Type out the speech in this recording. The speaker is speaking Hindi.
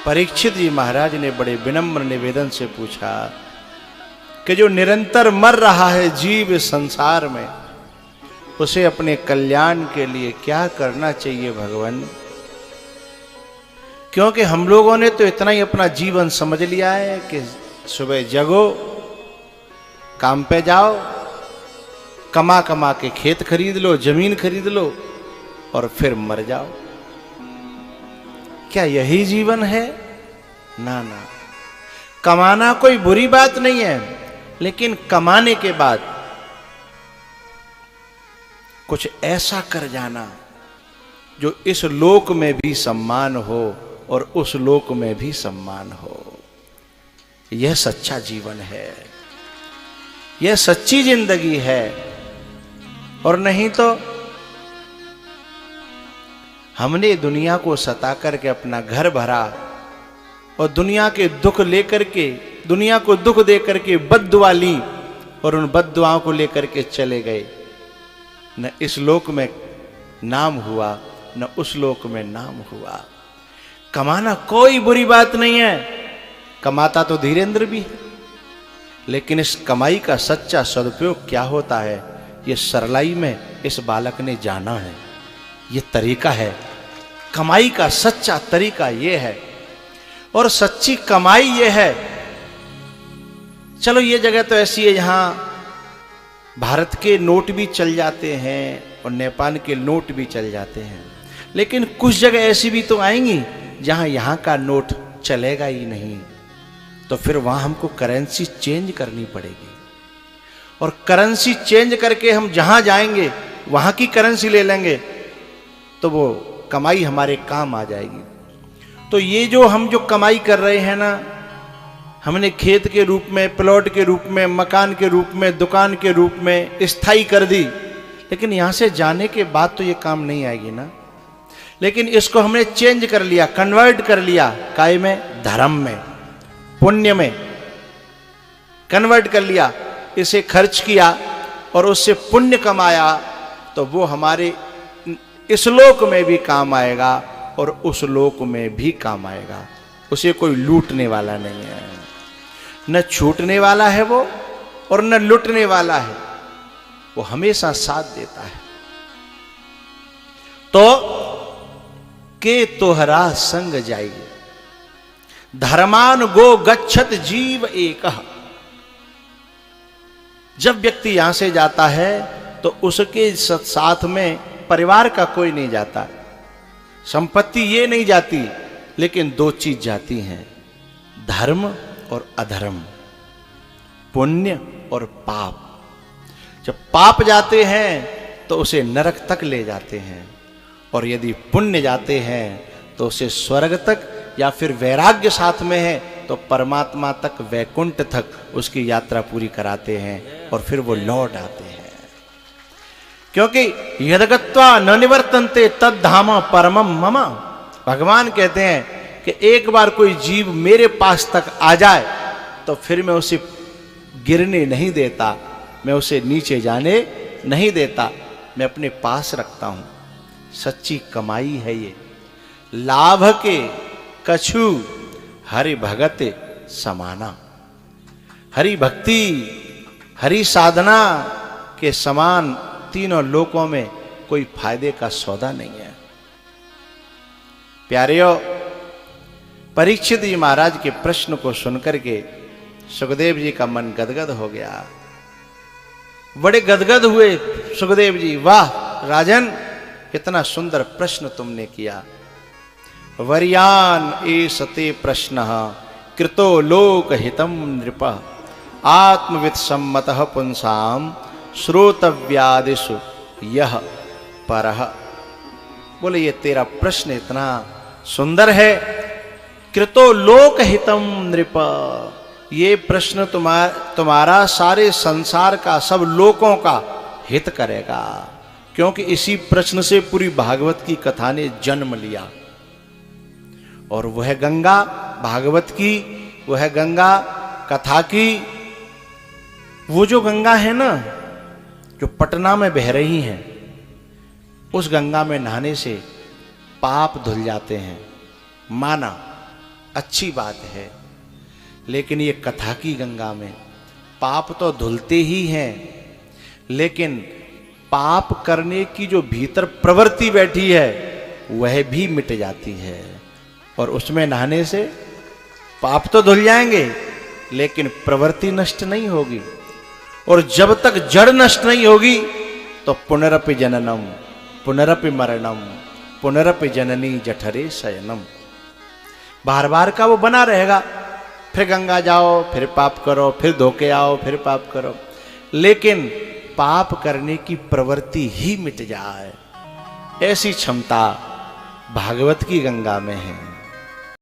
परीक्षित जी महाराज ने बड़े विनम्र निवेदन से पूछा कि जो निरंतर मर रहा है जीव संसार में, उसे अपने कल्याण के लिए क्या करना चाहिए भगवान? क्योंकि हम लोगों ने तो इतना ही अपना जीवन समझ लिया है कि सुबह जगो, काम पे जाओ, कमा कमा के खेत खरीद लो, जमीन खरीद लो और फिर मर जाओ। क्या यही जीवन है? ना ना, कमाना कोई बुरी बात नहीं है, लेकिन कमाने के बाद कुछ ऐसा कर जाना जो इस लोक में भी सम्मान हो और उस लोक में भी सम्मान हो। यह सच्चा जीवन है, यह सच्ची जिंदगी है। और नहीं तो हमने दुनिया को सता करके अपना घर भरा और दुनिया के दुख लेकर के, दुनिया को दुख दे करके बद्दुआ ली और उन बद्दुआओं को लेकर के चले गए। न इस लोक में नाम हुआ, न उस लोक में नाम हुआ। कमाना कोई बुरी बात नहीं है, कमाता तो धीरेन्द्र भी है, लेकिन इस कमाई का सच्चा सदुपयोग क्या होता है, ये सरलाई में इस बालक ने जाना है। ये तरीका है, कमाई का सच्चा तरीका ये है। और सच्ची कमाई ये है, चलो ये जगह तो ऐसी है जहां भारत के नोट भी चल जाते हैं और नेपाल के नोट भी चल जाते हैं, लेकिन कुछ जगह ऐसी भी तो आएंगी जहां यहां का नोट चलेगा ही नहीं। तो फिर वहां हमको करेंसी चेंज करनी पड़ेगी, और करेंसी चेंज करके हम जहां जाएंगे वहां की करेंसी ले लेंगे, तो वो कमाई हमारे काम आ जाएगी। तो ये जो हम जो कमाई कर रहे हैं ना, हमने खेत के रूप में, प्लॉट के रूप में, मकान के रूप में, दुकान के रूप में स्थायी कर दी, लेकिन यहां से जाने के बाद तो ये काम नहीं आएगी ना। लेकिन इसको हमने चेंज कर लिया, कन्वर्ट कर लिया, काय में? धर्म में, पुण्य में कन्वर्ट कर लिया, इसे खर्च किया और उससे पुण्य कमाया, तो वो हमारे इस लोक में भी काम आएगा और उस लोक में भी काम आएगा। उसे कोई लूटने वाला नहीं है, न छूटने वाला है वो और न लूटने वाला है, वो हमेशा साथ देता है। तो के तोहरा संग जाइए, धर्मान गो गच्छत जीव एकः। जब व्यक्ति यहां से जाता है तो उसके साथ में परिवार का कोई नहीं जाता, संपत्ति ये नहीं जाती, लेकिन दो चीज जाती हैं, धर्म और अधर्म, पुण्य और पाप। जब पाप जाते हैं तो उसे नरक तक ले जाते हैं, और यदि पुण्य जाते हैं तो उसे स्वर्ग तक, या फिर वैराग्य साथ में है तो परमात्मा तक, वैकुंठ तक उसकी यात्रा पूरी कराते हैं, और फिर वो लौट आते हैं। क्योंकि यदगत्वा न निवर्तन्ते तद धाम परमम मम। भगवान कहते हैं कि एक बार कोई जीव मेरे पास तक आ जाए तो फिर मैं उसे गिरने नहीं देता, मैं उसे नीचे जाने नहीं देता, मैं अपने पास रखता हूं। सच्ची कमाई है ये। लाभ के कछु हरि भगत समाना। हरि भक्ति, हरि साधना के समान तीनों लोकों में कोई फायदे का सौदा नहीं है। प्यारेओ, परीक्षित जी महाराज के प्रश्न को सुनकर के सुखदेव जी का मन गदगद हो गया। बड़े गदगद हुए सुखदेव जी, वाह राजन, कितना सुंदर प्रश्न तुमने किया। वर्यान एषते प्रश्नः कृतो लोक हितम नृप आत्मविद सम्मतः पुंसाम श्रोतव्यादिषु यह परः। बोले ये तेरा प्रश्न इतना सुंदर है। कृतो लोक हितम नृप, ये प्रश्न तुम्हारा सारे संसार का, सब लोकों का हित करेगा, क्योंकि इसी प्रश्न से पूरी भागवत की कथा ने जन्म लिया। और वह गंगा भागवत की, वह गंगा कथा की, वो जो गंगा है ना, जो पटना में बह रही हैं, उस गंगा में नहाने से पाप धुल जाते हैं। माना अच्छी बात है। लेकिन ये कथा की गंगा में पाप तो धुलते ही हैं, लेकिन पाप करने की जो भीतर प्रवृत्ति बैठी है वह भी मिट जाती है। और उसमें नहाने से पाप तो धुल जाएंगे लेकिन प्रवृत्ति नष्ट नहीं होगी। और जब तक जड़ नष्ट नहीं होगी तो पुनरपि जननम पुनरपि मरणम पुनरपि जननी जठरे शयनम, बार बार का वो बना रहेगा। फिर गंगा जाओ, फिर पाप करो, फिर धोके आओ, फिर पाप करो, लेकिन पाप करने की प्रवृत्ति ही मिट जाए, ऐसी क्षमता भागवत की गंगा में है।